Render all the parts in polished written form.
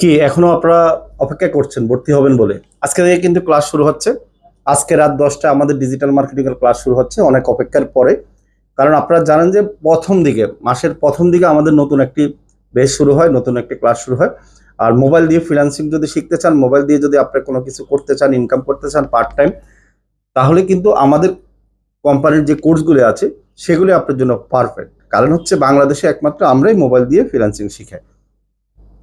কি এখনো আপনারা অপেক্ষা করছেন ভর্তি হবেন বলে? আজকে থেকে কিন্তু ক্লাস শুরু হচ্ছে। আজকে রাত 10টায় আমাদের ডিজিটাল মার্কেটিং এর ক্লাস শুরু হচ্ছে অনেক অপেক্ষার পরে। কারণ আপনারা জানেন যে প্রথম দিকে মাসের প্রথম দিকে আমাদের নতুন একটি বেস শুরু হয়, নতুন একটি ক্লাস শুরু হয়। আর মোবাইল দিয়ে ফ্রিল্যান্সিং যদি শিখতে চান, মোবাইল দিয়ে যদি আপনি কোনো কিছু করতে চান, ইনকাম করতে চান পার্ট টাইম, তাহলে কিন্তু আমাদের কোম্পানির যে কোর্সগুলো আছে সেগুলো আপনার জন্য পারফেক্ট। কারণ হচ্ছে বাংলাদেশে একমাত্র আমরাই মোবাইল দিয়ে ফ্রিল্যান্সিং শিখাই।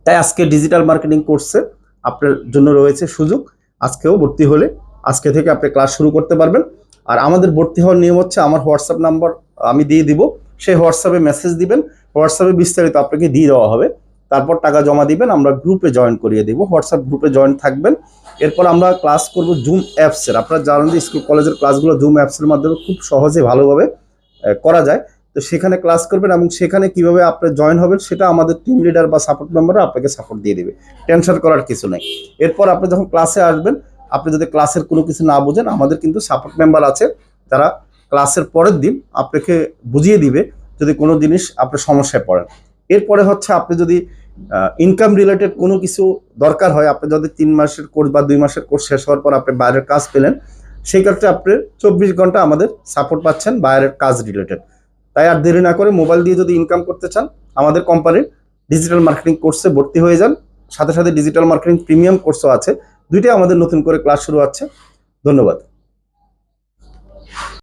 তাই আজকে ডিজিটাল মার্কেটিং কোর্সে আপনার জন্য রয়েছে সুযোগ। আজকেও ভর্তি হলে আজকে থেকে আপনি ক্লাস শুরু করতে পারবেন। আর আমাদের ভর্তি হওয়ার নিয়ম হচ্ছে, আমার হোয়াটসঅ্যাপ নাম্বার আমি দিয়ে দিব, সেই হোয়াটসঅ্যাপে মেসেজ দিবেন। হোয়াটসঅ্যাপে বিস্তারিত আপনাকে দিয়ে দেওয়া হবে। তারপর টাকা জমা দিবেন, আমরা গ্রুপে জয়েন করিয়ে দিব। হোয়াটসঅ্যাপ গ্রুপে জয়েন থাকবেন। এরপর আমরা ক্লাস করব জুম অ্যাপসের। আপনারা জানেন যে স্কুল কলেজের ক্লাসগুলো জুম অ্যাপসের মাধ্যমে খুব সহজে ভালোভাবে করা যায়। তো সেখানে ক্লাস করবেন এবং সেখানে কিভাবে আপনি জয়েন হবেন সেটা আমাদের টিম লিডার বা সাপোর্ট মেম্বাররা আপনাকে সাপোর্ট দিয়ে দিবে। টেনশন করার কিছু নেই। এরপর আপনি যখন ক্লাসে আসবেন, আপনি যদি ক্লাসের কোনো কিছু না বুঝেন, আমাদের কিন্তু সাপোর্ট মেম্বার আছে, যারা ক্লাসের পরের দিন আপনাকে বুঝিয়ে দিবে যদি কোনো জিনিস আপনি সমস্যায় পড়েন। এরপরে হচ্ছে আপনি যদি ইনকাম রিলেটেড কোনো কিছু দরকার হয়, আপনি যদি 3 মাসের কোর্স বা 2 মাসের কোর্স শেষ হওয়ার পর আপনি বাইরের কাজ পেলেন, সেই ক্ষেত্রে আপনি 24 ঘন্টা আমাদের সাপোর্ট পাচ্ছেন বাইরের কাজ রিলেটেড। তাই আর দেরি না করে মোবাইল দিয়ে যদি ইনকাম করতে চান, আমাদের কোম্পানির ডিজিটাল মার্কেটিং কোর্সে ভর্তি হয়ে যান। সাথে সাথে ডিজিটাল মার্কেটিং প্রিমিয়াম কোর্সও আছে। দুইটাই আমাদের নতুন করে ক্লাস শুরু হচ্ছে। ধন্যবাদ।